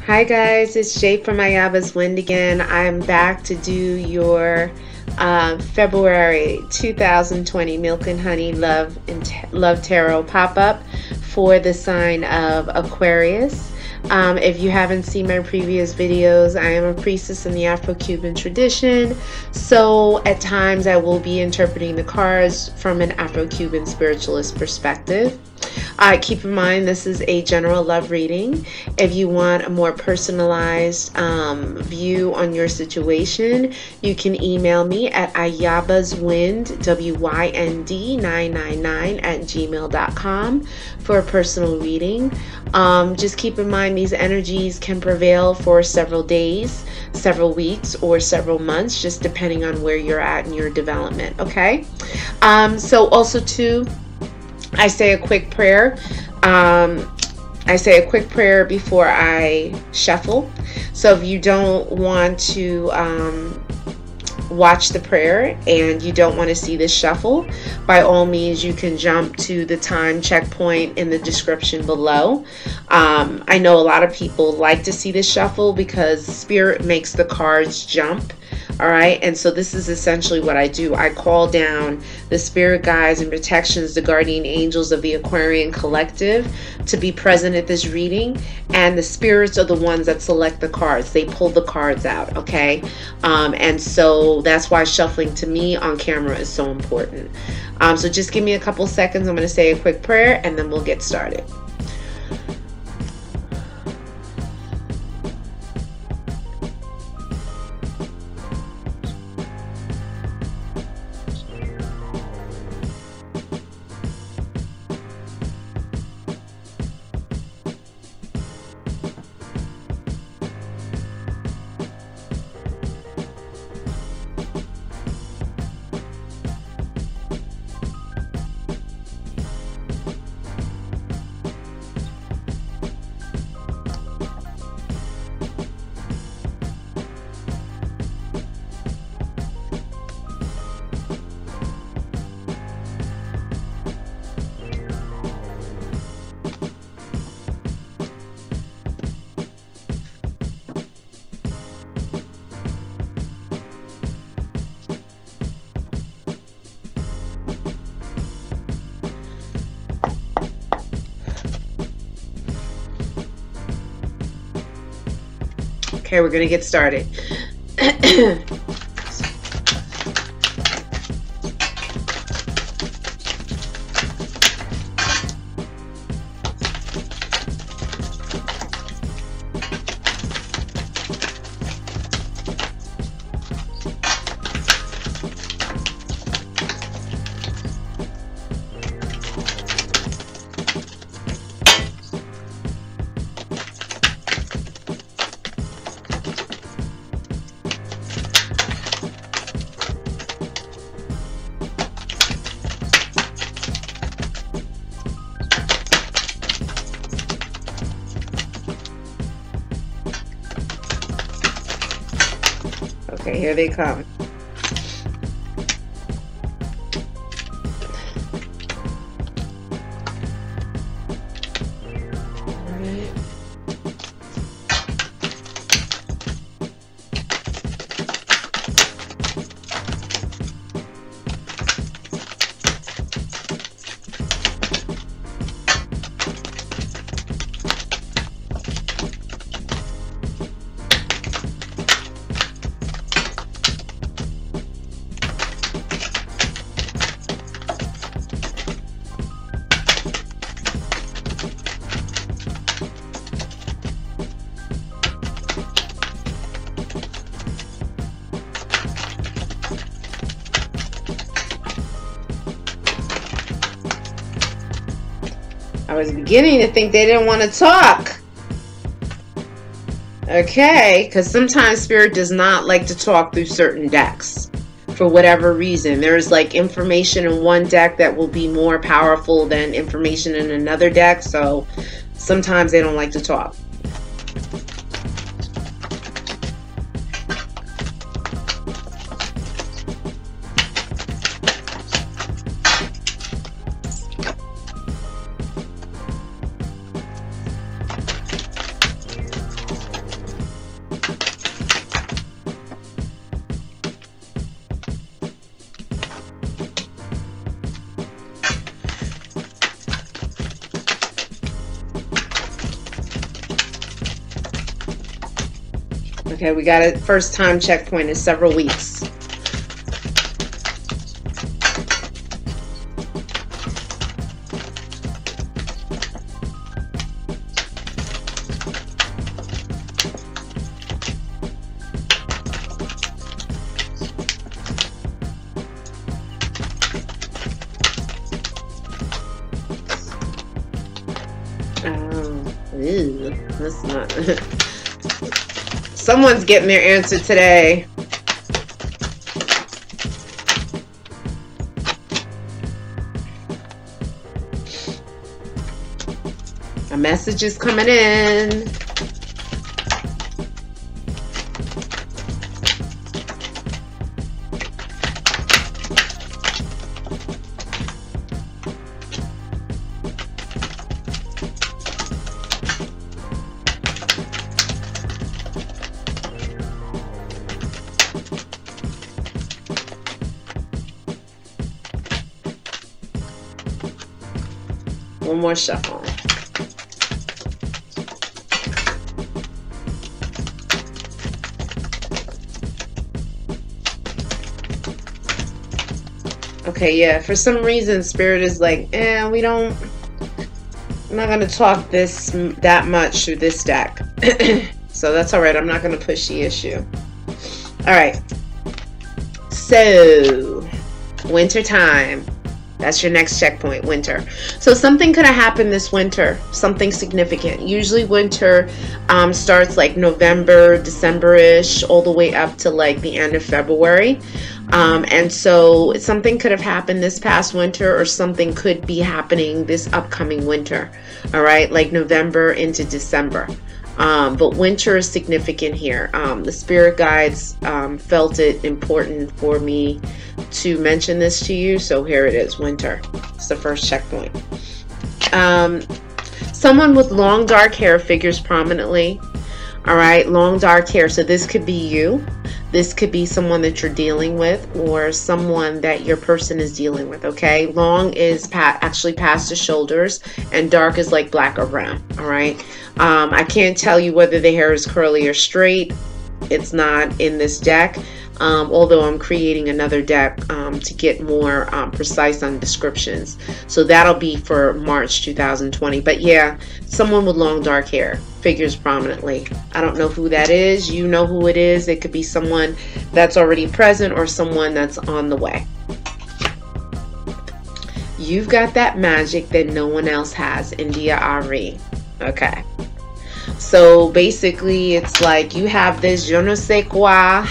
Hi guys, it's Jay from Ayaba's Wind again. I'm back to do your February 2020 Milk and Honey Love Tarot pop-up for the sign of Aquarius. If you haven't seen my previous videos, I am a priestess in the Afro-Cuban tradition, so at times I will be interpreting the cards from an Afro-Cuban spiritualist perspective. Keep in mind this is a general love reading. If you want a more personalized view on your situation, you can email me at ayabaswind, WYND999 for a personal reading. Just keep in mind these energies can prevail for several days, several weeks, or several months, just depending on where you're at in your development, okay? So also too, I say a quick prayer. I say a quick prayer before I shuffle. So if you don't want to watch the prayer and you don't want to see this shuffle, by all means you can jump to the time checkpoint in the description below. I know a lot of people like to see this shuffle because Spirit makes the cards jump. All right, and so this is essentially what I do. I call down the spirit guides and protections, the guardian angels of the Aquarian collective, to be present at this reading, and the spirits are the ones that select the cards. They pull the cards out, okay? And so that's why shuffling to me on camera is so important. So just give me a couple seconds. I'm going to say a quick prayer, and then we'll get started. Okay, we're going to get started. Okay, here they come. I was beginning to think they didn't want to talk. Okay, because sometimes Spirit does not like to talk through certain decks for whatever reason. There's like information in one deck that will be more powerful than information in another deck, so sometimes they don't like to talk. Okay, we got a first time checkpoint in several weeks. Ew, that's not. Someone's getting their answer today. A message is coming in. One more shuffle. Okay, yeah, for some reason Spirit is like, I'm not gonna talk that much through this deck. So that's all right. I'm not gonna push the issue. All right, so winter time. That's your next checkpoint, winter. So something could have happened this winter, something significant. Usually winter starts like November, December-ish, all the way up to like the end of February. And so something could have happened this past winter, or something could be happening this upcoming winter. All right, like November into December. But winter is significant here. The spirit guides felt it important for me to mention this to you, so here it is, winter. It's the first checkpoint. Someone with long dark hair figures prominently. All right, long dark hair. So this could be you. This could be someone that you're dealing with, or someone that your person is dealing with, okay? Long is actually past the shoulders, and dark is like black or brown, all right? I can't tell you whether the hair is curly or straight. It's not in this deck, although I'm creating another deck to get more precise on descriptions. So that'll be for March 2020. But yeah, someone with long dark hair figures prominently. I don't know who that is. You know who it is. It could be someone that's already present or someone that's on the way. You've got that magic that no one else has, India Ari. Okay. So basically it's like you have this je ne sais quoi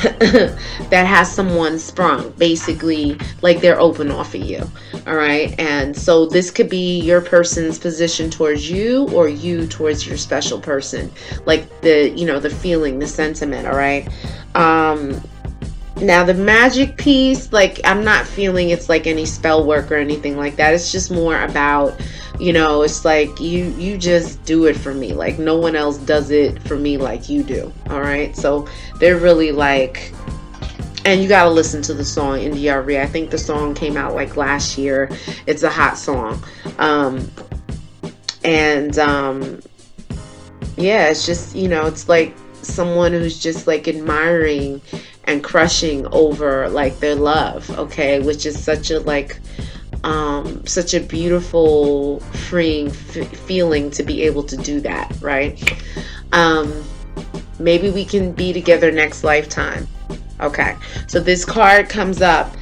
that has someone sprung, basically like they're open off of you. All right, and so this could be your person's position towards you, or you towards your special person, like the, you know, the feeling, the sentiment. All right. Now the magic piece, like I'm not feeling it's like any spell work or anything like that. It's just more about, you know, it's like you just do it for me. Like no one else does it for me like you do. All right. So they're really like, and you got to listen to the song India Re. I think the song came out like last year. It's a hot song. Yeah, it's just, you know, it's like someone who's just like admiring and crushing over like their love, okay, which is such a like such a beautiful, freeing feeling to be able to do that, right? Maybe we can be together next lifetime. Okay, so this card comes up.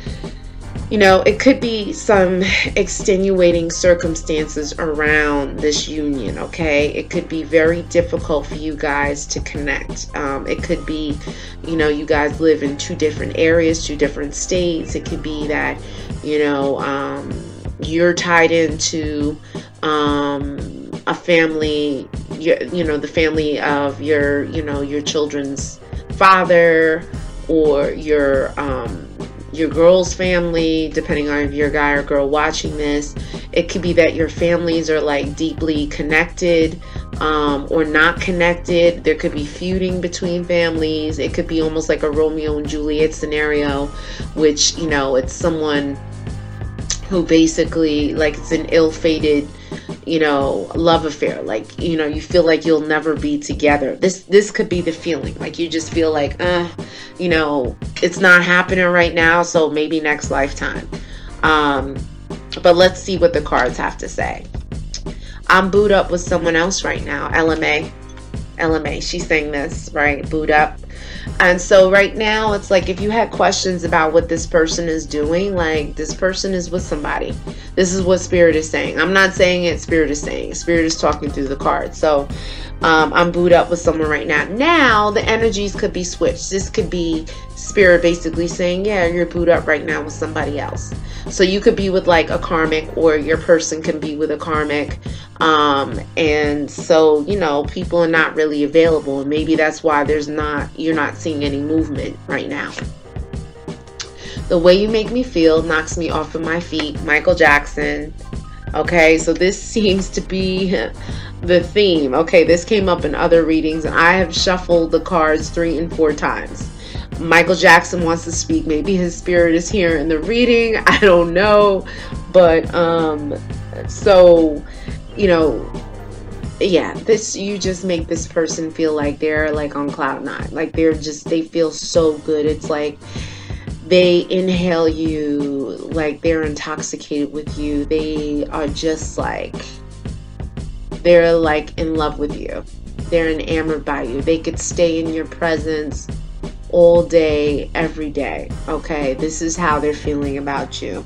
You know, it could be some extenuating circumstances around this union, okay? It could be very difficult for you guys to connect. It could be, you know, you guys live in two different areas, two different states. It could be that, you know, you're tied into a family, you know, the family of your, you know, your children's father, or your girl's family, depending on if you're a guy or girl watching this. It could be that your families are like deeply connected or not connected. There could be feuding between families. It could be almost like a Romeo and Juliet scenario, which, you know, it's someone who basically, like, it's an ill-fated, you know, love affair. Like, you know, you feel like you'll never be together. This could be the feeling. Like you just feel like, you know, it's not happening right now, so maybe next lifetime. But let's see what the cards have to say. I'm booed up with someone else right now. LMA, she's saying this, right? Booed up. And so right now, it's like if you had questions about what this person is doing, like this person is with somebody. This is what Spirit is saying. I'm not saying it, Spirit is saying. Spirit is talking through the cards. So I'm booed up with someone right now. Now, the energies could be switched. This could be Spirit basically saying, yeah, you're booed up right now with somebody else. So you could be with like a karmic, or your person can be with a karmic. And so, you know, people are not really available, and maybe that's why you're not seeing any movement right now. The way you make me feel knocks me off of my feet. Michael Jackson. Okay, so this seems to be the theme. Okay, this came up in other readings, and I have shuffled the cards 3 and 4 times. Michael Jackson wants to speak. Maybe his spirit is here in the reading. I don't know. But so, you know, yeah, you just make this person feel like they're like on cloud 9. Like they feel so good. It's like they inhale you, like they're intoxicated with you. They are just like, they're like in love with you. They're enamored by you. They could stay in your presence all day, every day. Okay, this is how they're feeling about you.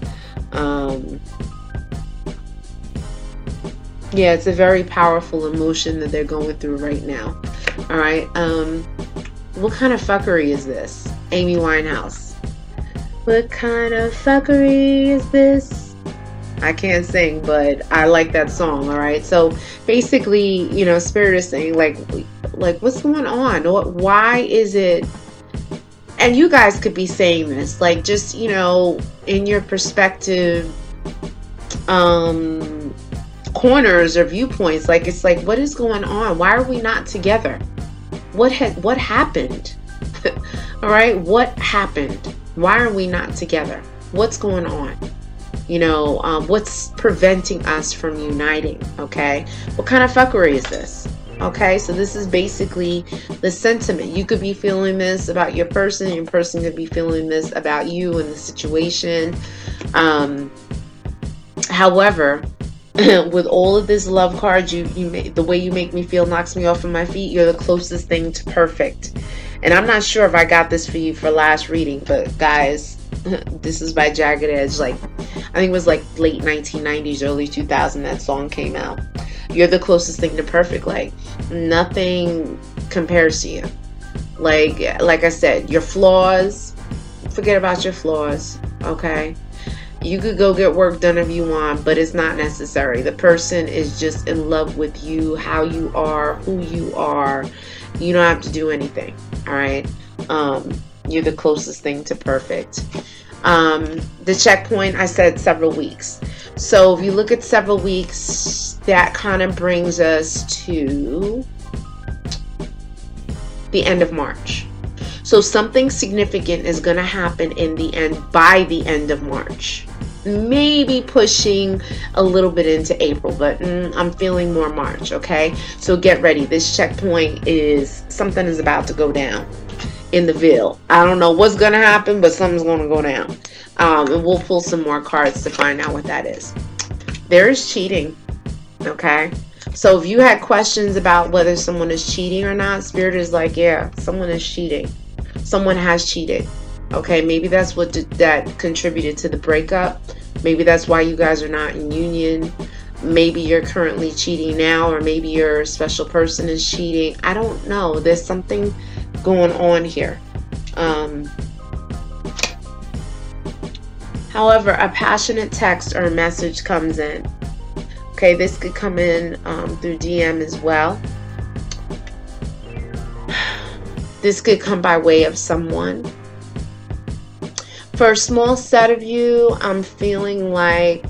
Yeah, it's a very powerful emotion that they're going through right now. All right. What kind of fuckery is this? Amy Winehouse. What kind of fuckery is this? I can't sing, but I like that song. All right. So basically, you know, Spirit is saying like what's going on? Why is it? And you guys could be saying this, like, just, you know, in your perspective, corners or viewpoints. Like, it's like, what is going on? Why are we not together? What happened? All right, what happened? Why are we not together? What's going on? You know, what's preventing us from uniting? Okay, what kind of fuckery is this? Okay, so this is basically the sentiment. You could be feeling this about your person. Your person could be feeling this about you and the situation. However, with all of this love cards, the way you make me feel knocks me off of my feet. You're the closest thing to perfect. And I'm not sure if I got this for you for last reading, but guys, this is by Jagged Edge. Like, I think it was like late 1990s, early 2000 that song came out. You're the closest thing to perfect. Like, nothing compares to you. Like I said, your flaws, forget about your flaws, okay? You could go get work done if you want, but it's not necessary. The person is just in love with you, how you are, who you are. You don't have to do anything, all right? You're the closest thing to perfect. The checkpoint, I said several weeks. So if you look at several weeks, that kind of brings us to the end of March. So something significant is going to happen by the end of March. Maybe pushing a little bit into April, but I'm feeling more March, okay? So get ready. This checkpoint something is about to go down in the Ville. I don't know what's going to happen, but something's going to go down. And we'll pull some more cards to find out what that is. There is cheating, okay? So if you had questions about whether someone is cheating or not, Spirit is like, yeah, someone is cheating. Someone has cheated. Okay, maybe that's what that contributed to the breakup. Maybe that's why you guys are not in union. Maybe you're currently cheating now, or maybe your special person is cheating. I don't know. There's something going on here. However, a passionate text or a message comes in. Okay, this could come in through DM as well. This could come by way of someone. For a small set of you, I'm feeling like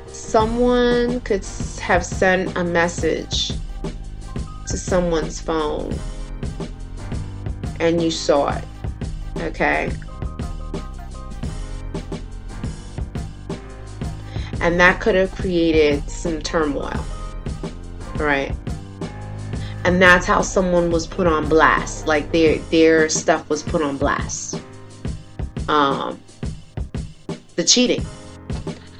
someone could have sent a message to someone's phone and you saw it. Okay. And that could have created some turmoil, right? And that's how someone was put on blast. Like their stuff was put on blast. The cheating.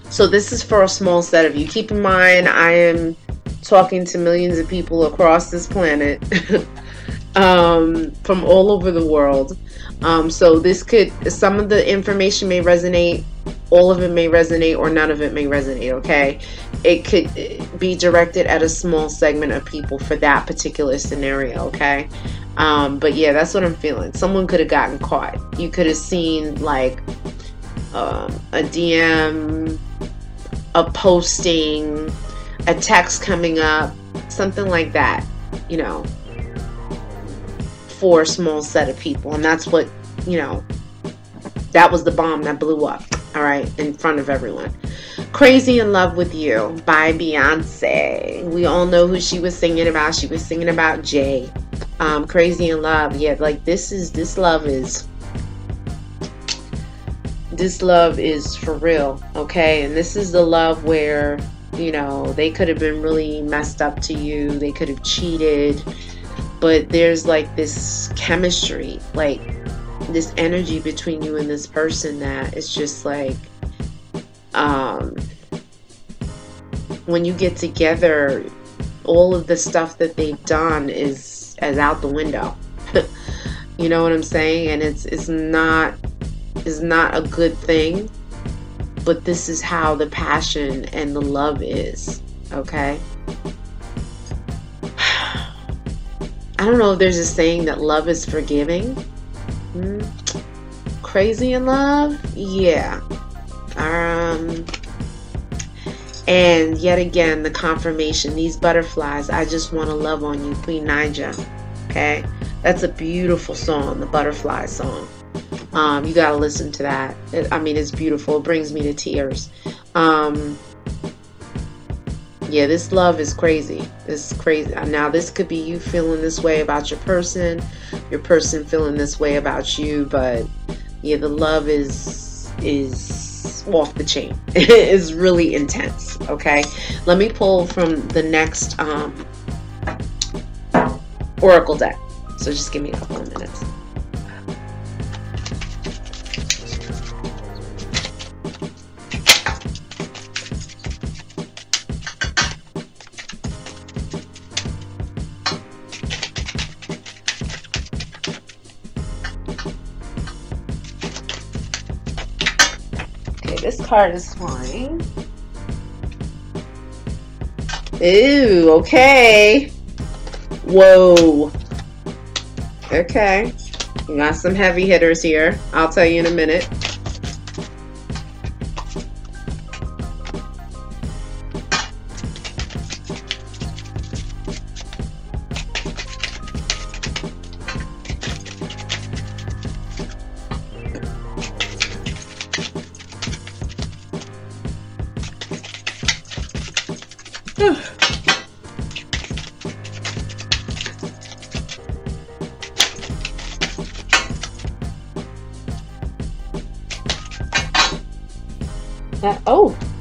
So this is for a small set of you. Keep in mind, I am talking to millions of people across this planet, from all over the world. So this could, some of the information may resonate, all of it may resonate, or none of it may resonate, okay? It could be directed at a small segment of people for that particular scenario, okay? But yeah, that's what I'm feeling. Someone could have gotten caught. You could have seen like a DM, a posting, a text coming up, something like that, you know, for a small set of people. And that's what, you know, that was the bomb that blew up, all right, in front of everyone. Crazy in Love with You by Beyonce. We all know who she was singing about. She was singing about Jay. Crazy in Love. Yeah, like this love is for real, okay? And this is the love where, you know, they could have been really messed up to you. They could have cheated. But there's like this chemistry, like this energy between you and this person that is just like, when you get together, all of the stuff that they've done is out the window. You know what I'm saying? And it's not a good thing, but this is how the passion and the love is, okay? I don't know if there's a saying that love is forgiving. Crazy in love? Yeah. And yet again, the confirmation, these butterflies, I just want to love on you, Queen Naija. Okay? That's a beautiful song, the Butterfly song. You gotta listen to that. I mean, it's beautiful. It brings me to tears. Yeah, this love is crazy. It's crazy. Now, this could be you feeling this way about your person feeling this way about you, but yeah, the love is off the chain. It's really intense, okay? Let me pull from the next oracle deck. So just give me a couple of minutes. This card is flying. Ooh, okay. Whoa. Okay. We got some heavy hitters here. I'll tell you in a minute.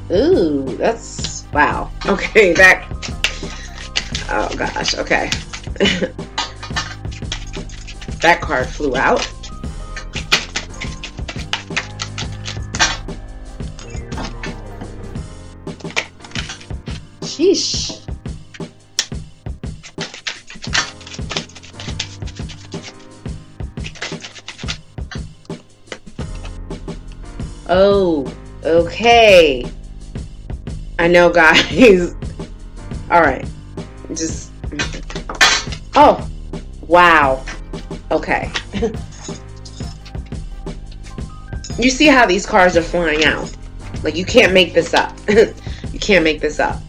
Ooh, that's, wow. Okay, that, oh gosh, okay. That card flew out. Sheesh. Oh, okay. I know, guys. All right. Just, oh, wow. Okay. You see how these cards are flying out? Like, you can't make this up. You can't make this up.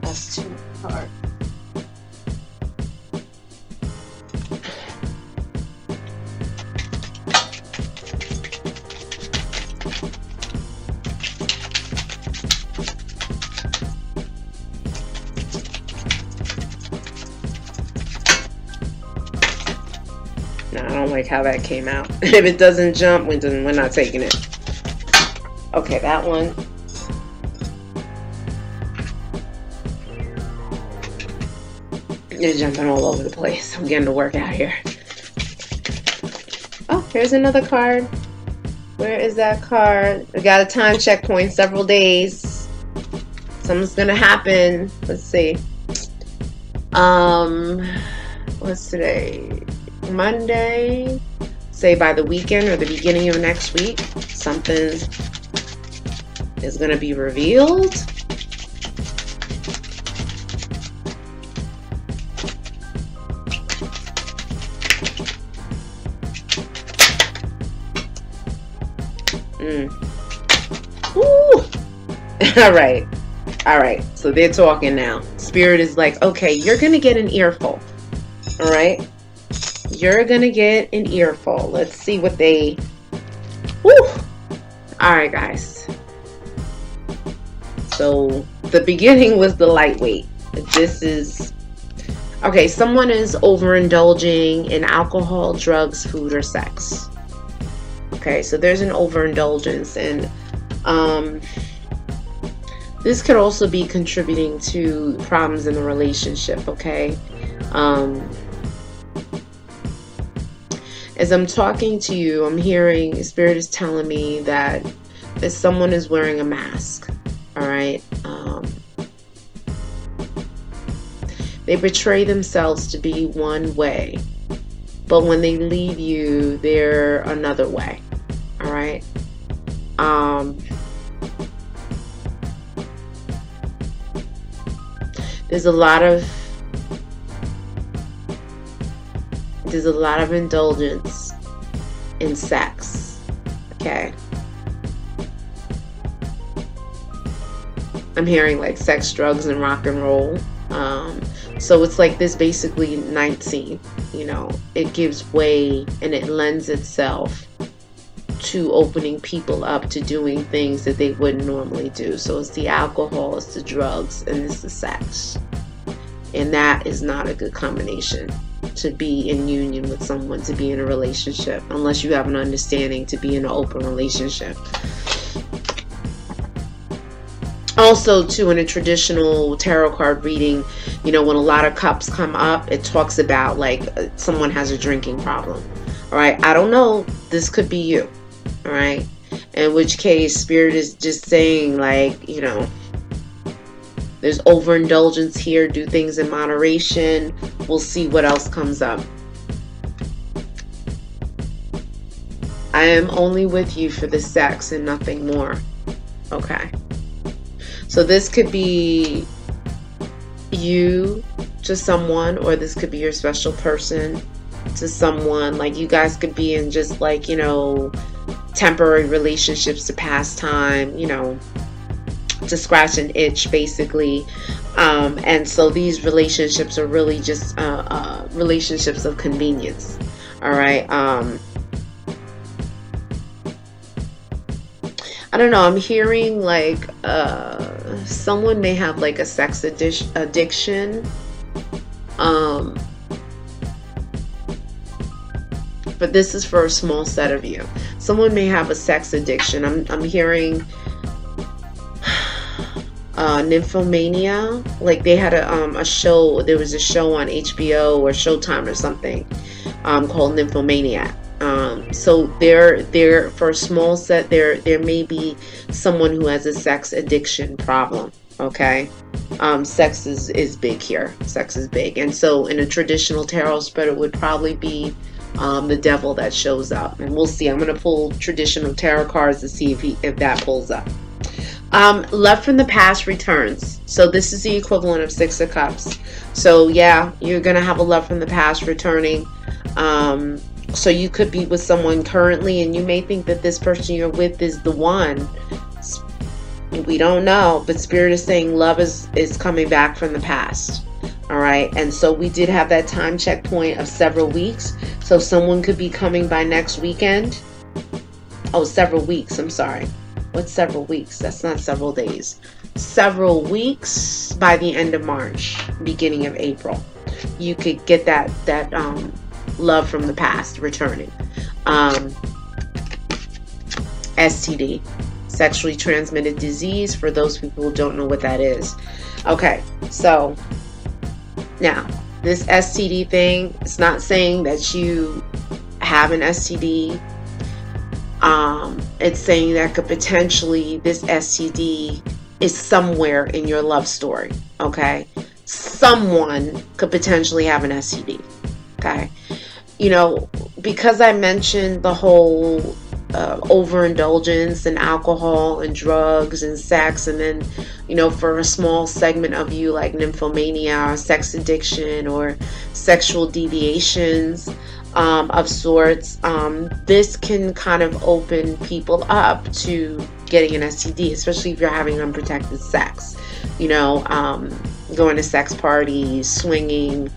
That's too hard. don't like how that came out. If it doesn't jump, we're not taking it. Okay, that one. You're jumping all over the place. I'm getting to work out here. Oh, here's another card. Where is that card? We got a time checkpoint, several days. Something's gonna happen. Let's see. What's today? Monday. Say by the weekend or the beginning of next week, something is gonna be revealed. Ooh. All right, so they're talking now. Spirit is like, okay, you're gonna get an earful. All right, you're gonna get an earful. Let's see what they. Woo. All right, guys, so the beginning was the lightweight. This is okay. Someone is overindulging in alcohol, drugs, food, or sex. Okay, so there's an overindulgence, and this could also be contributing to problems in the relationship. Okay, as I'm talking to you, I'm hearing Spirit is telling me that someone is wearing a mask. All right, they portray themselves to be one way, but when they leave you, they're another way. All right. There's a lot of indulgence in sex. Okay. I'm hearing like sex, drugs, and rock and roll. So it's like this basically night scene. You know, it gives way and it lends itself to opening people up to doing things that they wouldn't normally do. So it's the alcohol, it's the drugs, and it's the sex. And that is not a good combination to be in union with someone, to be in a relationship, unless you have an understanding to be in an open relationship. Also, too, in a traditional tarot card reading, you know, when a lot of cups come up, it talks about like someone has a drinking problem. All right, I don't know, this could be you. All right, in which case Spirit is just saying, like, you know, there's overindulgence here. Do things in moderation. We'll see what else comes up. I am only with you for the sex and nothing more. Okay, so this could be you to someone, or this could be your special person to someone. Like, you guys could be in just like, you know, temporary relationships to pass time, you know, to scratch an itch, basically. And so these relationships are really just relationships of convenience. All right. I don't know, I'm hearing like someone may have like a sex addiction. But this is for a small set of you. Someone may have a sex addiction. I'm hearing nymphomania. Like they had a show. There was a show on HBO or Showtime or something called Nymphomania. So there for a small set, there may be someone who has a sex addiction problem. Okay. Sex is big here. Sex is big. And so in a traditional tarot spread, it would probably be the devil that shows up. And we'll see. I'm going to pull traditional tarot cards to see if that pulls up. Love from the past returns. So this is the equivalent of Six of Cups. So yeah, you're going to have a love from the past returning. So you could be with someone currently, and you may think that this person you're with is the one. We don't know, but Spirit is saying love is coming back from the past. All right, and so we did have that time checkpoint of several weeks. So someone could be coming by next weekend. Oh, several weeks. I'm sorry. What's several weeks? That's not several days. Several weeks by the end of March, beginning of April. You could get that love from the past returning. STD, sexually transmitted disease, for those people who don't know what that is. Okay, so now this STD thing, it's not saying that you have an STD. It's saying that could potentially, this STD is somewhere in your love story. Okay, someone could potentially have an STD. Okay, you know, because I mentioned the whole overindulgence in alcohol and drugs and sex, and then, you know, for a small segment of you, like nymphomania or sex addiction or sexual deviations of sorts, this can kind of open people up to getting an STD, especially if you're having unprotected sex, you know, going to sex parties, swinging,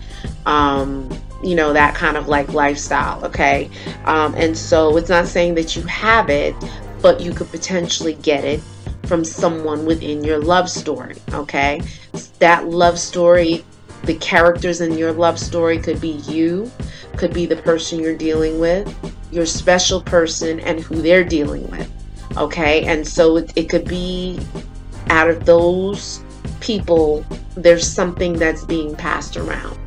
you know, that kind of like lifestyle. Okay, and so it's not saying that you have it, but you could potentially get it from someone within your love story. Okay, that love story, the characters in your love story could be you, could be the person you're dealing with, your special person, and who they're dealing with. Okay, and so it could be out of those people, there's something that's being passed around.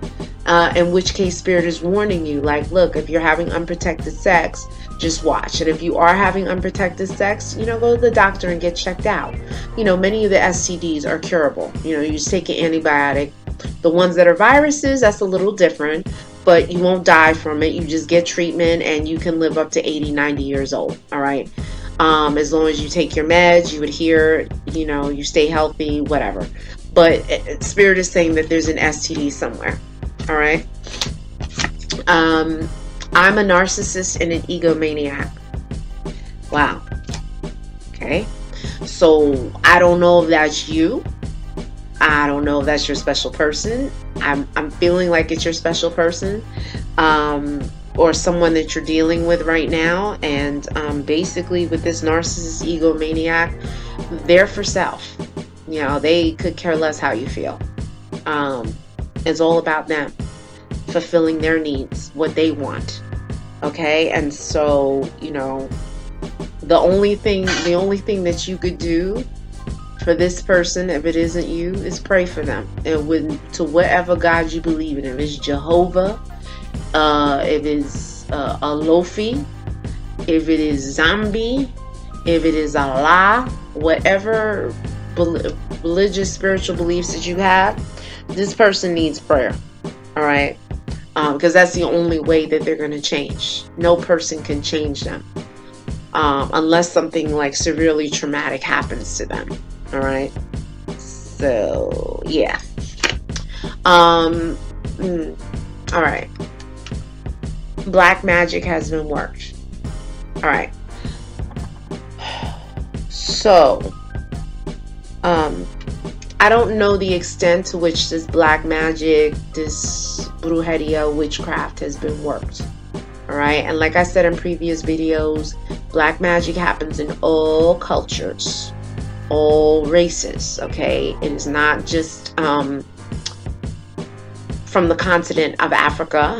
In which case, Spirit is warning you, like, look, if you're having unprotected sex, just watch. And if you are having unprotected sex, you know, go to the doctor and get checked out. You know, many of the STDs are curable. You know, you just take an antibiotic. The ones that are viruses, that's a little different, but you won't die from it. You just get treatment and you can live up to 80, 90 years old. All right. As long as you take your meds, you adhere, you know, you stay healthy, whatever. But Spirit is saying that there's an STD somewhere. All right. I'm a narcissist and an egomaniac. Wow. Okay. So I don't know if that's you. I don't know if that's your special person. I'm feeling like it's your special person, or someone that you're dealing with right now. And basically, with this narcissist egomaniac, they're for self. You know, they could care less how you feel. It's all about them fulfilling their needs, what they want. Okay, and so, you know, the only thing that you could do for this person, if it isn't you, is pray for them, and to whatever God you believe in. If it's Jehovah, if it's Alofi, if it is Zombie, if it is Allah, whatever religious, spiritual beliefs that you have, this person needs prayer. All right, because that's the only way that they're going to change. No person can change them unless something like severely traumatic happens to them. All right, so yeah. All right, black magic has been worked. All right, so I don't know the extent to which this black magic, this brujeria, witchcraft has been worked. All right, and like I said in previous videos, black magic happens in all cultures, all races. Okay, it is not just from the continent of Africa.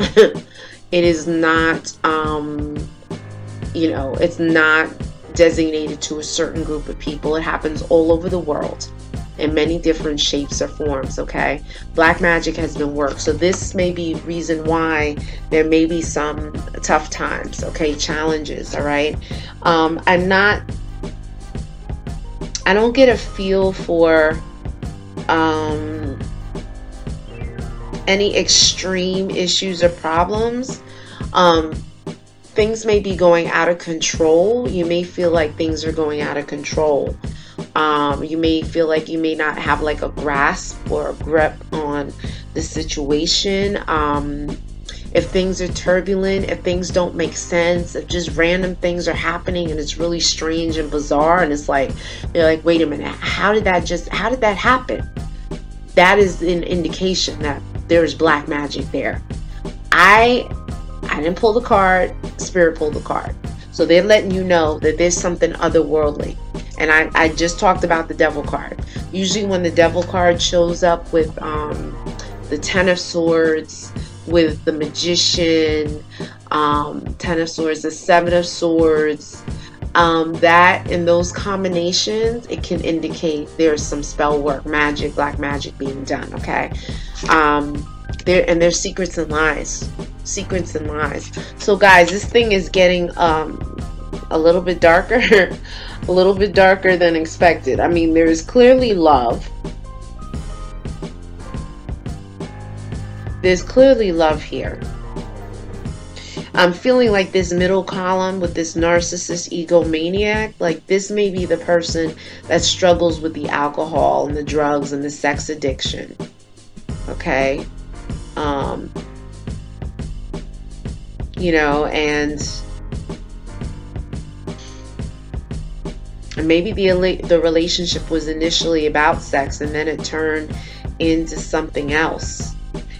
It is not, you know, it's not designated to a certain group of people. It happens all over the world in many different shapes or forms. Okay, black magic has been worked. So this may be reason why there may be some tough times, okay, challenges. All right, I don't get a feel for any extreme issues or problems. Things may be going out of control. You may feel like things are going out of control. You may feel like you may not have like a grasp or a grip on the situation. If things are turbulent, if things don't make sense, if just random things are happening and it's really strange and bizarre, and it's like, you're like, wait a minute, how did that happen? That is an indication that there's black magic there. I didn't pull the card, Spirit pulled the card. So they're letting you know that there's something otherworldly. And I just talked about the devil card. Usually when the devil card shows up with the 10 of swords, with the Magician, 10 of Swords, the 7 of Swords. That in those combinations, it can indicate there's some spell work, magic, black magic being done, okay? There's secrets and lies. Secrets and lies. So guys, this thing is getting a little bit darker, a little bit darker than expected. I mean, there is clearly love. There's clearly love here. I'm feeling like this middle column with this narcissist egomaniac, like this may be the person that struggles with the alcohol and the drugs and the sex addiction. Okay? You know, and maybe the relationship was initially about sex and then it turned into something else.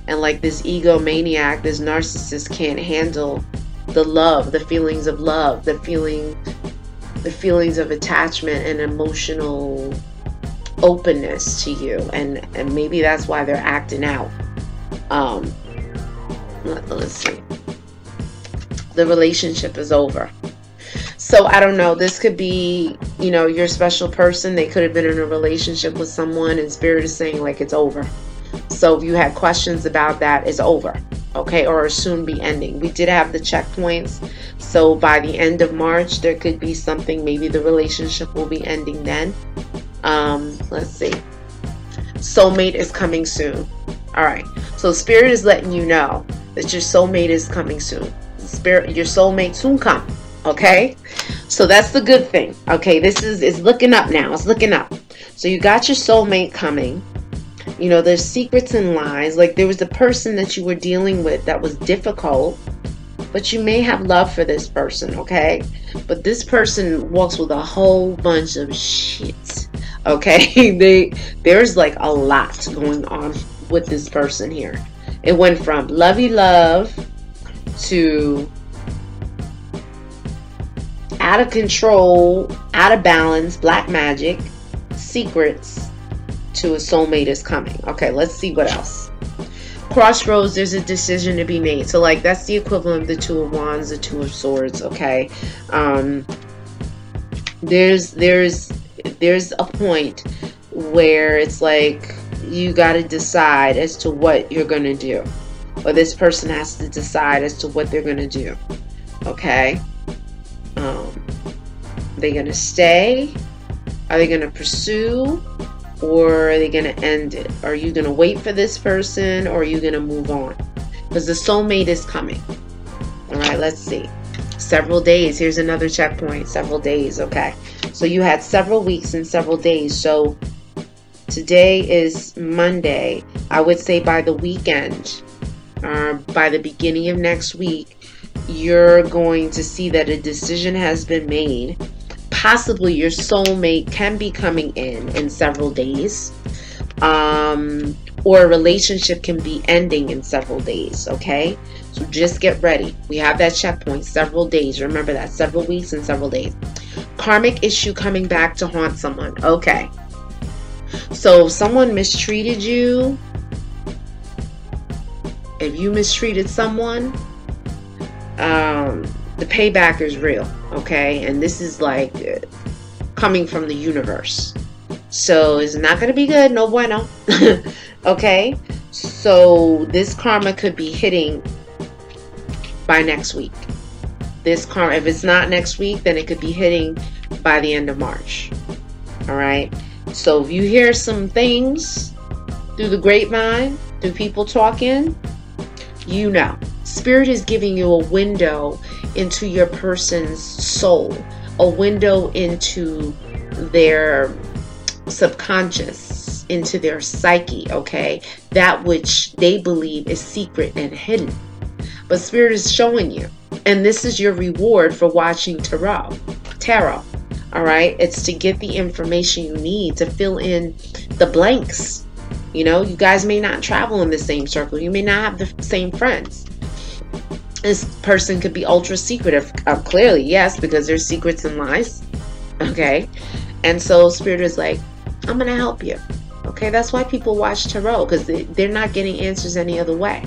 And like this egomaniac, this narcissist can't handle the love, the feelings of love, the feelings of attachment and emotional openness to you. And maybe that's why they're acting out. Let's see. The relationship is over. So I don't know, this could be, you know, your special person. They could have been in a relationship with someone and Spirit is saying like it's over. So if you had questions about that, it's over, okay, or soon be ending. We did have the checkpoints, so by the end of March, there could be something. Maybe the relationship will be ending then. Let's see. Soulmate is coming soon. All right, so Spirit is letting you know that your soulmate is coming soon. Spirit, your soulmate soon come, okay? So that's the good thing, okay? This is looking up now. It's looking up. So you got your soulmate coming. You know, there's secrets and lies. Like there was the person that you were dealing with that was difficult, but you may have love for this person, okay? But this person walks with a whole bunch of shit, okay? There's like a lot going on with this person here. It went from lovey-love to out of control, out of balance, black magic, secrets, to a soulmate is coming. Okay, let's see what else. Crossroads, there's a decision to be made. So like that's the equivalent of the 2 of Wands, the 2 of Swords, okay? There's a point where it's like you got to decide as to what you're going to do. Or this person has to decide as to what they're going to do. Okay? They going to stay? Are they going to pursue? Or are they going to end it? Are you going to wait for this person or are you going to move on? Because the soulmate is coming. All right, let's see. Several days. Here's another checkpoint. Several days. Okay. So you had several weeks and several days. So today is Monday. I would say by the weekend, by the beginning of next week, you're going to see that a decision has been made. Possibly your soulmate can be coming in several days, or a relationship can be ending in several days. Okay, so just get ready. We have that checkpoint, several days. Remember that, several weeks and several days. Karmic issue coming back to haunt someone. Okay, so if someone mistreated you, if you mistreated someone, the payback is real, okay? And this is like coming from the universe. So it's not going to be good, no bueno. Okay? So this karma could be hitting by next week. This karma, if it's not next week, then it could be hitting by the end of March. All right? So if you hear some things through the grapevine, through people talking, you know. Spirit is giving you a window into your person's soul, a window into their subconscious, into their psyche, okay? That which they believe is secret and hidden. But Spirit is showing you. And this is your reward for watching tarot. All right? It's to get the information you need to fill in the blanks. You know, you guys may not travel in the same circle. You may not have the same friends. This person could be ultra secretive. Clearly, yes, because there's secrets and lies. Okay? And so Spirit is like, I'm going to help you. Okay? That's why people watch tarot, because they're not getting answers any other way.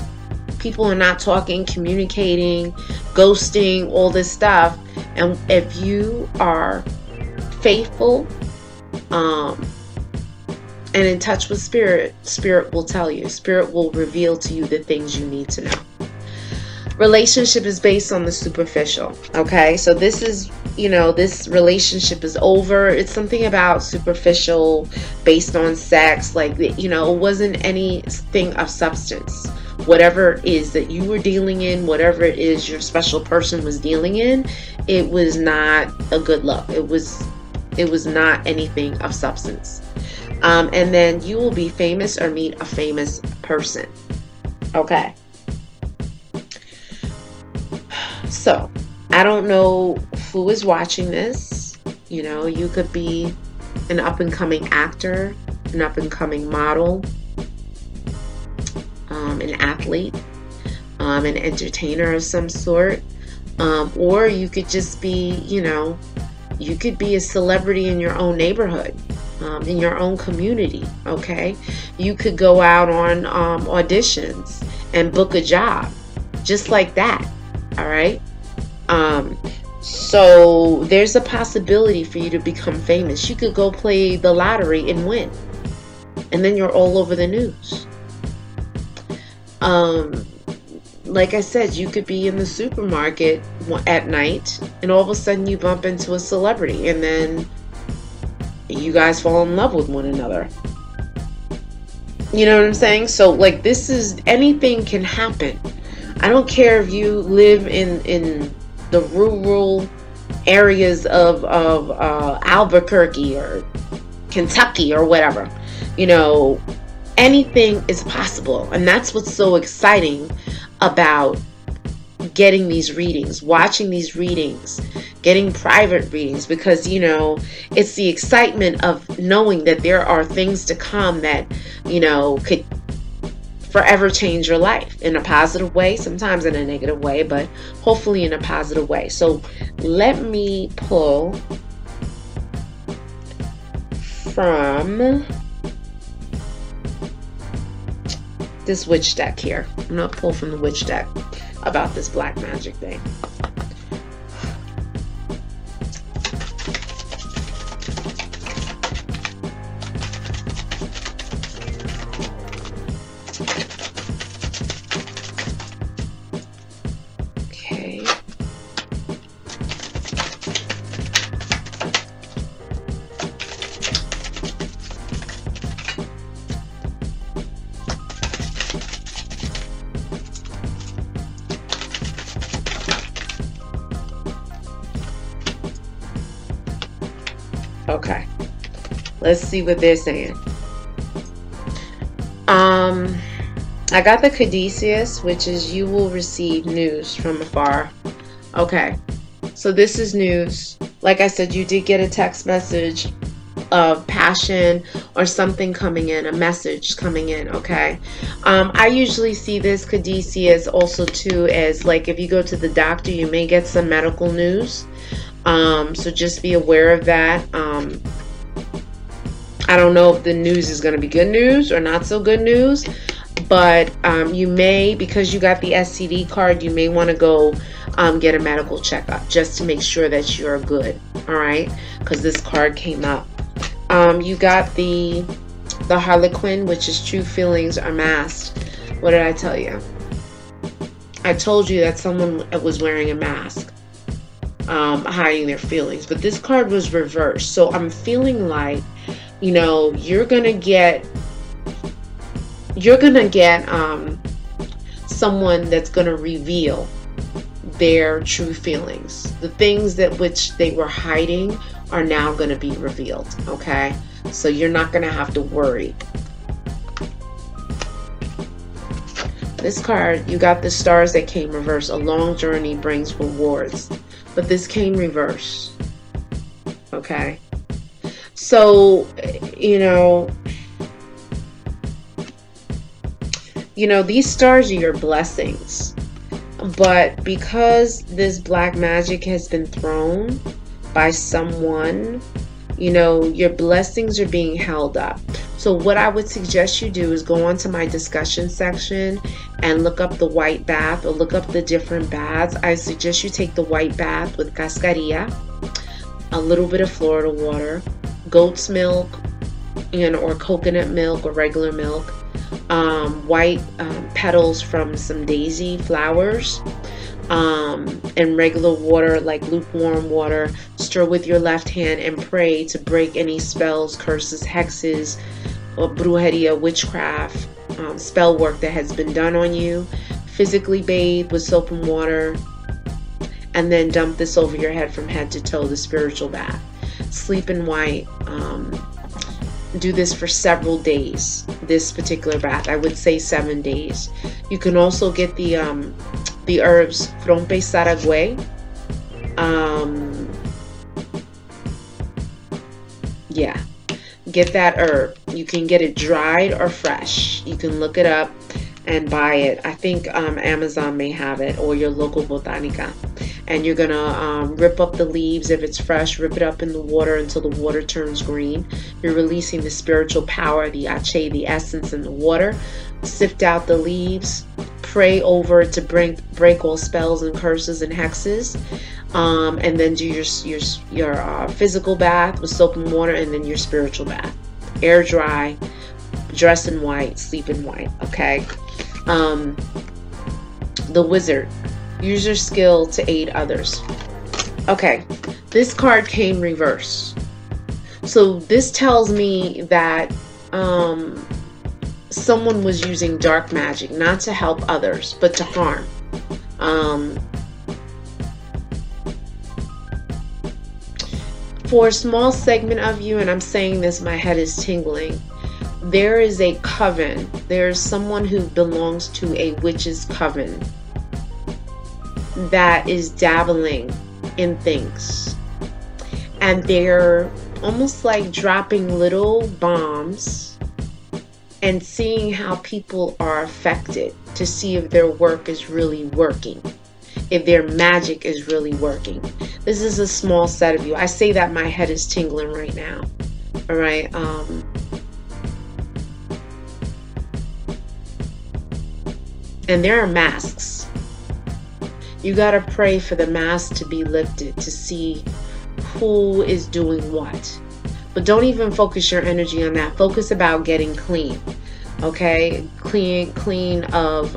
People are not talking, communicating, ghosting, all this stuff. And if you are faithful and in touch with spirit, spirit will tell you. Spirit will reveal to you the things you need to know. Relationship is based on the superficial. Okay, so this is, this relationship is over. It's something about superficial, based on sex. Like, it wasn't anything of substance. Whatever it is that you were dealing in, whatever it is your special person was dealing in, it was not a good look. It was not anything of substance. And then you will be famous or meet a famous person. Okay. So, I don't know who is watching this. You could be an up-and-coming actor, an up-and-coming model, an athlete, an entertainer of some sort. Or you could just be, you could be a celebrity in your own neighborhood, in your own community, okay? You could go out on auditions and book a job, just like that. All right. So there's a possibility for you to become famous. You could go play the lottery and win, and then you're all over the news. Like I said, you could be in the supermarket at night, and all of a sudden you bump into a celebrity, and then you guys fall in love with one another. You know what I'm saying? So, like, anything can happen. I don't care if you live in the rural areas of Albuquerque or Kentucky or whatever. Anything is possible. And that's what's so exciting about getting these readings, watching these readings, getting private readings, because, it's the excitement of knowing that there are things to come that, could forever change your life in a positive way, sometimes in a negative way, but hopefully in a positive way. So let me pull from this witch deck here. I'm going to pull from the witch deck about this black magic thing. Okay, let's see what they're saying. I got the Caduceus, which is you will receive news from afar. Okay, so this is news. Like I said, you did get a text message of passion or something coming in, a message coming in. Okay, I usually see this Caduceus also too as, like, if you go to the doctor, you may get some medical news. So just be aware of that. I don't know if the news is going to be good news or not so good news, but you may, because you got the STD card, you may want to go get a medical checkup just to make sure that you're good. All right, because this card came up. You got the Harlequin, which is true feelings are masked. What did I tell you? I told you that someone was wearing a mask, hiding their feelings, but this card was reversed. So I'm feeling like, you're gonna get someone that's gonna reveal their true feelings. The things that which they were hiding are now gonna be revealed. Okay, so you're not gonna have to worry. This card, you got the stars that came reversed. A long journey brings rewards. But this came reverse. Okay. So, these stars are your blessings. But because this black magic has been thrown by someone, your blessings are being held up. So what I would suggest you do is go onto my discussion section and look up the white bath, or look up the different baths. I suggest you take the white bath with cascarilla, a little bit of Florida water, goat's milk, or coconut milk or regular milk, white petals from some daisy flowers, and regular water, like lukewarm water. Stir with your left hand and pray to break any spells, curses, hexes, or brujeria, witchcraft, spell work that has been done on you. Physically bathe with soap and water, and then dump this over your head from head to toe, the spiritual bath. Sleep in white. Do this for several days, this particular bath. I would say 7 days. You can also get the herbs Frompe Saragüe. Yeah, get that herb. You can get it dried or fresh. You can look it up and buy it. I think Amazon may have it, or your local botanica. And you're gonna rip up the leaves if it's fresh. Rip it up in the water until the water turns green. You're releasing the spiritual power, the ache, the essence in the water. Sift out the leaves. Pray over it to break all spells and curses and hexes. And then do your physical bath with soap and water, and then your spiritual bath. Air dry, dress in white, sleep in white. Okay. The Wizard. Use your skill to aid others. Okay, this card came reverse. So this tells me that someone was using dark magic, not to help others, but to harm. For a small segment of you, and I'm saying this, my head is tingling, there is a coven. There's someone who belongs to a witch's coven that is dabbling in things, and they're almost like dropping little bombs and seeing how people are affected, to see if their work is really working, if their magic is really working. This is a small set of you. I say that my head is tingling right now. All right. And there are masks. You got to pray for the mask to be lifted, to see who is doing what. But don't even focus your energy on that. Focus about getting clean. Okay? Clean of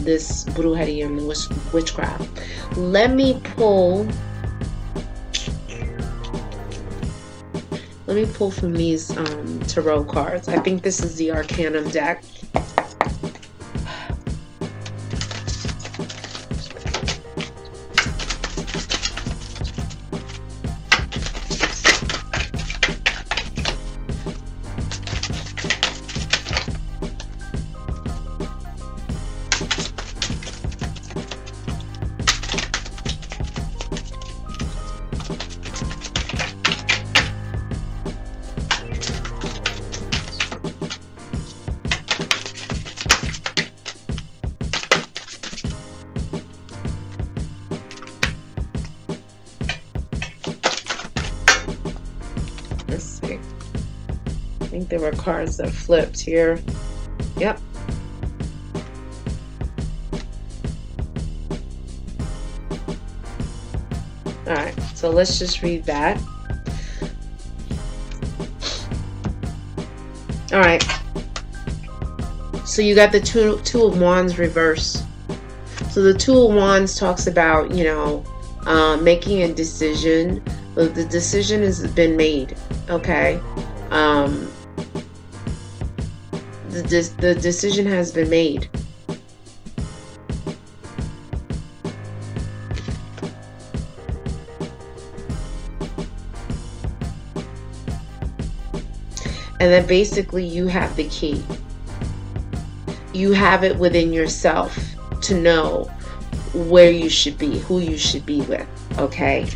this brujeria and witchcraft. Let me pull from these tarot cards. I think this is the Arcanum deck. I think there were cards that flipped here. Yep. Alright, so let's just read that. Alright. So you got the two of Wands reverse. So the Two of Wands talks about, you know, making a decision. But the decision has been made. Okay. The decision has been made. And then basically you have the key. You have it within yourself to know where you should be, who you should be with. Okay.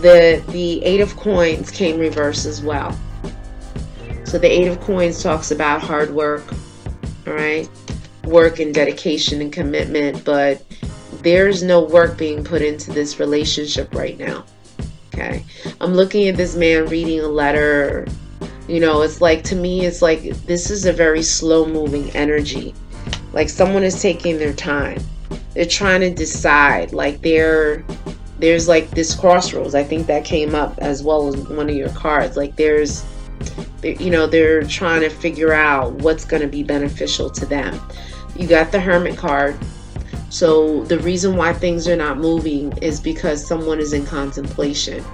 The Eight of Coins came reverse as well. So the Eight of Coins talks about hard work, all right? Work and dedication and commitment, but there's no work being put into this relationship right now, okay? I'm looking at this man reading a letter You know, it's like, to me, it's like this is a very slow moving energy. Like someone is taking their time. They're trying to decide. Like there's like this crossroads. I think that came up as well as one of your cards. Like you know, they're trying to figure out what's going to be beneficial to them. You got the Hermit card. So the reason why things are not moving is because someone is in contemplation.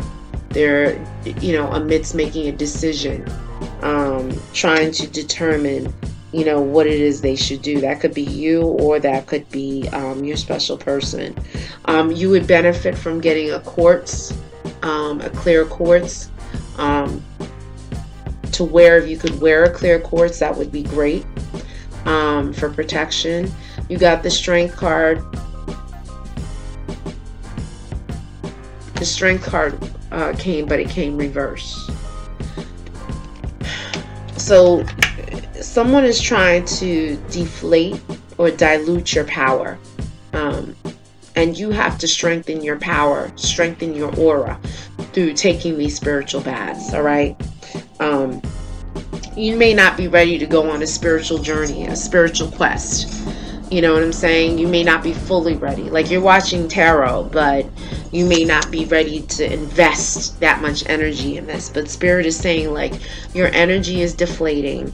They're, you know, amidst making a decision, trying to determine, you know, what it is they should do. That could be you, or that could be your special person. You would benefit from getting a quartz, a clear quartz, to wear. If you could wear a clear quartz, that would be great, for protection. You got the Strength card. The Strength card came, but it came reverse. So someone is trying to deflate or dilute your power, and you have to strengthen your power, strengthen your aura through taking these spiritual baths. All right. You may not be ready to go on a spiritual journey, a spiritual quest. You know what I'm saying? You may not be fully ready. Like, you're watching tarot, but you may not be ready to invest that much energy in this. But Spirit is saying, like, your energy is deflating.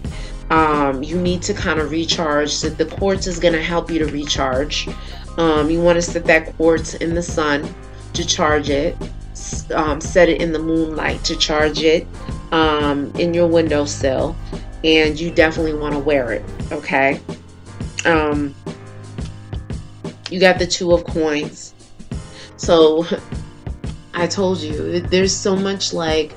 You need to kind of recharge. So the quartz is going to help you to recharge. You want to set that quartz in the sun to charge it. Set it in the moonlight to charge it, in your windowsill. And you definitely want to wear it. Okay. You got the Two of Coins. So I told you, there's so much like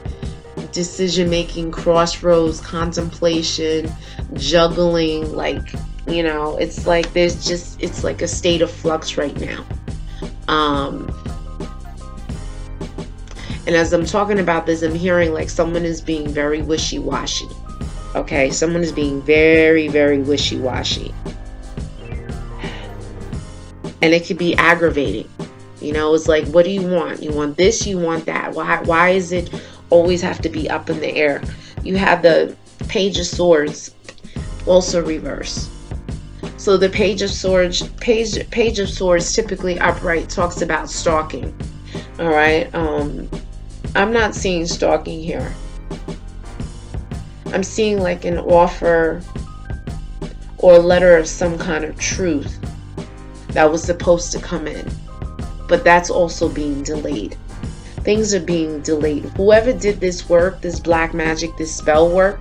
decision making, crossroads, contemplation, juggling. Like, you know, it's like there's just, it's like a state of flux right now. And as I'm talking about this, I'm hearing like someone is being very wishy-washy. Okay, someone is being very, very wishy-washy. And it could be aggravating. You know, it's like, what do you want? You want this, you want that. Why is it always have to be up in the air? You have the Page of Swords also reverse. So the Page of Swords, Page of Swords typically upright talks about stalking. All right. I'm not seeing stalking here. I'm seeing like an offer or a letter of some kind of truth that was supposed to come in, but that's also being delayed. Things are being delayed. Whoever did this work, this black magic, this spell work,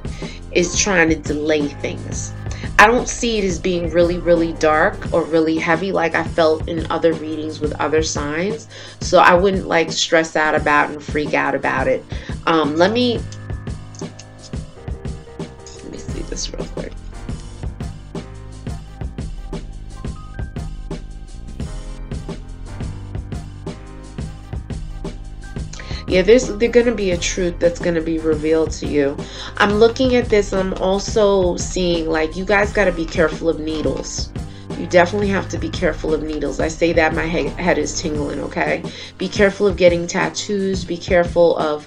is trying to delay things. I don't see it as being really, really dark or really heavy like I felt in other readings with other signs. So I wouldn't like stress out about and freak out about it. Let me see this real quick. Yeah, there's going to be a truth that's going to be revealed to you. I'm looking at this. I'm also seeing like you guys got to be careful of needles. You definitely have to be careful of needles. I say that, my head is tingling, okay? Be careful of getting tattoos. Be careful of,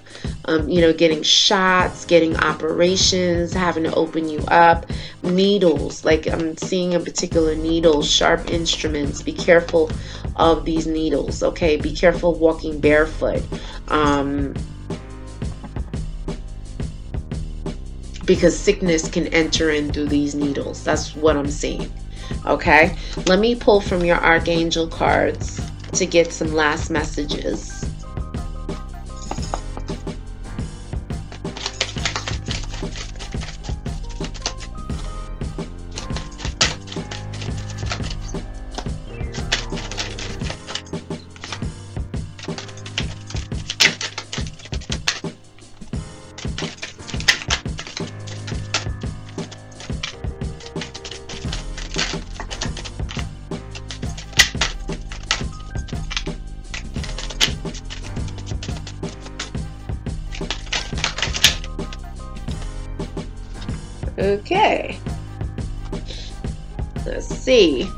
you know, getting shots, getting operations, having to open you up. Needles, like I'm seeing a particular needle, sharp instruments. Be careful of these needles, okay? Be careful walking barefoot. Because sickness can enter in through these needles. That's what I'm seeing. Okay, let me pull from your Archangel cards to get some last messages. Okay, let's see.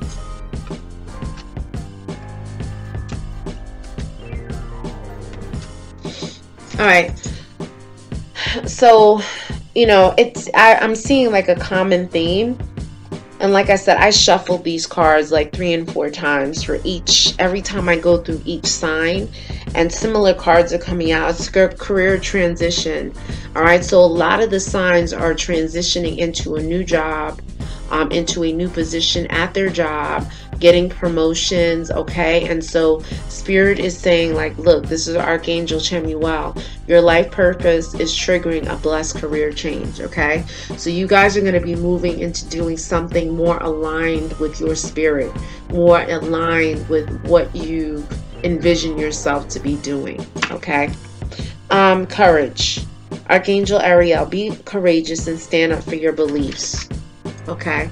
All right, so you know, I'm seeing like a common theme. And like I said, I shuffled these cards like 3 and 4 times for every time I go through each sign, and similar cards are coming out. It's career transition. All right, so a lot of the signs are transitioning into a new job, into a new position at their job, getting promotions. Okay, and so Spirit is saying, like, look, this is Archangel Chemuel. Your life purpose is triggering a blessed career change. Okay, so you guys are going to be moving into doing something more aligned with your spirit, more aligned with what you envision yourself to be doing. Okay, courage. Archangel Ariel, be courageous and stand up for your beliefs. Okay,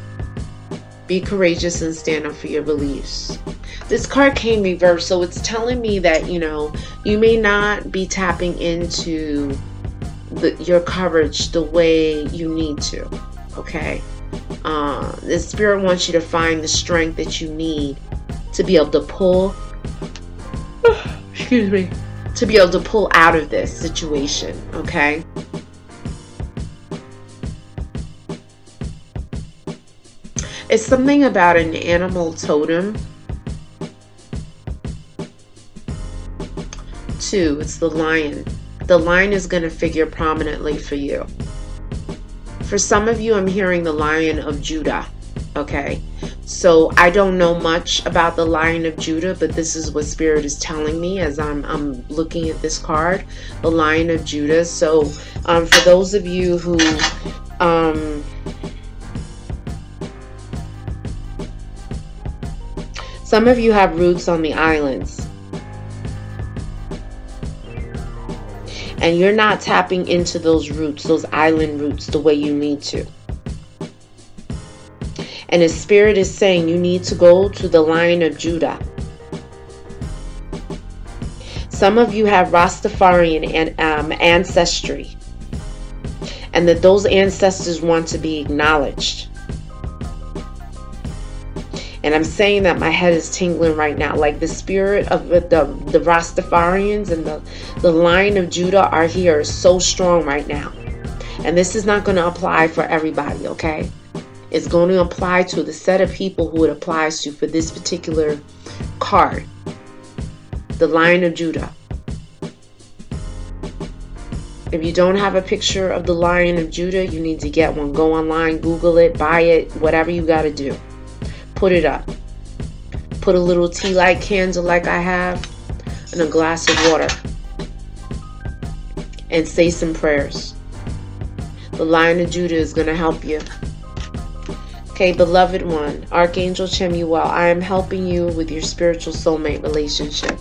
be courageous and stand up for your beliefs. This card came reversed, so it's telling me that, you know, you may not be tapping into your courage the way you need to. Okay, the Spirit wants you to find the strength that you need to be able to pull excuse me, to be able to pull out of this situation. Okay, it's something about an animal totem. 2, it's the lion. The lion is going to figure prominently for you. For some of you, I'm hearing the Lion of Judah. Okay, so I don't know much about the Lion of Judah, but this is what Spirit is telling me as I'm looking at this card, the Lion of Judah. So for those of you who some of you have roots on the islands, and you're not tapping into those roots, those island roots, the way you need to. And the Spirit is saying you need to go to the Lion of Judah. Some of you have Rastafarian ancestry, and that those ancestors want to be acknowledged. And I'm saying that my head is tingling right now. Like the spirit of the Rastafarians and the Lion of Judah are here so strong right now. And this is not going to apply for everybody, okay? It's going to apply to the set of people who it applies to for this particular card. The Lion of Judah. If you don't have a picture of the Lion of Judah, you need to get one. Go online, Google it, buy it, whatever you got to do. Put it up. Put a little tea light candle like I have and a glass of water. And say some prayers. The Lion of Judah is going to help you. Okay, beloved one, Archangel Chemuel, I am helping you with your spiritual soulmate relationship.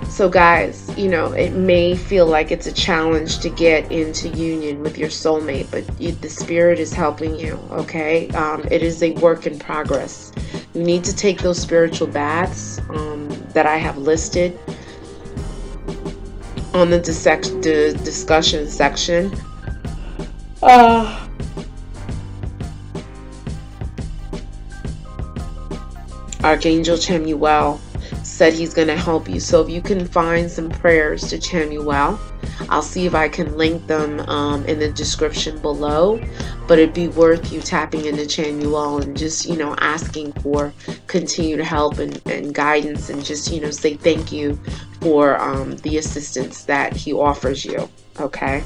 So guys, you know, it may feel like it's a challenge to get into union with your soulmate, but the Spirit is helping you, okay? It is a work in progress. You need to take those spiritual baths that I have listed on the discussion section. Archangel Chemuel said he's going to help you. So if you can find some prayers to Chemuel, I'll see if I can link them in the description below. But it'd be worth you tapping into Chemuel and just, you know, asking for continued help and guidance, and just, you know, say thank you for the assistance that he offers you. Okay.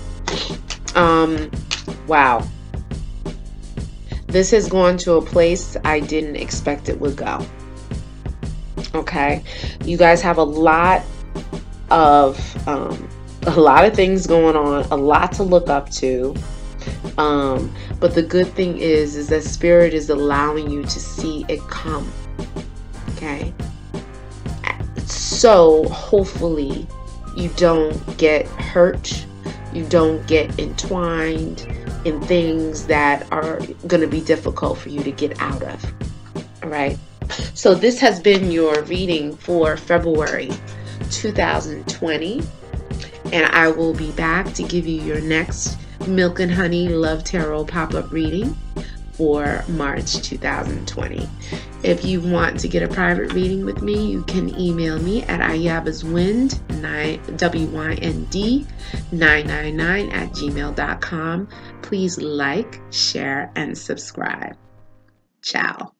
Wow. This has gone to a place I didn't expect it would go. Okay, you guys have a lot of things going on, a lot to look up to, but the good thing is that Spirit is allowing you to see it come. Okay, so hopefully you don't get hurt, you don't get entwined in things that are going to be difficult for you to get out of. All right. So this has been your reading for February 2020, and I will be back to give you your next Milk and Honey Love Tarot pop-up reading for March 2020. If you want to get a private reading with me, you can email me at ayabaswind, WYND999 @gmail.com. Please like, share, and subscribe. Ciao.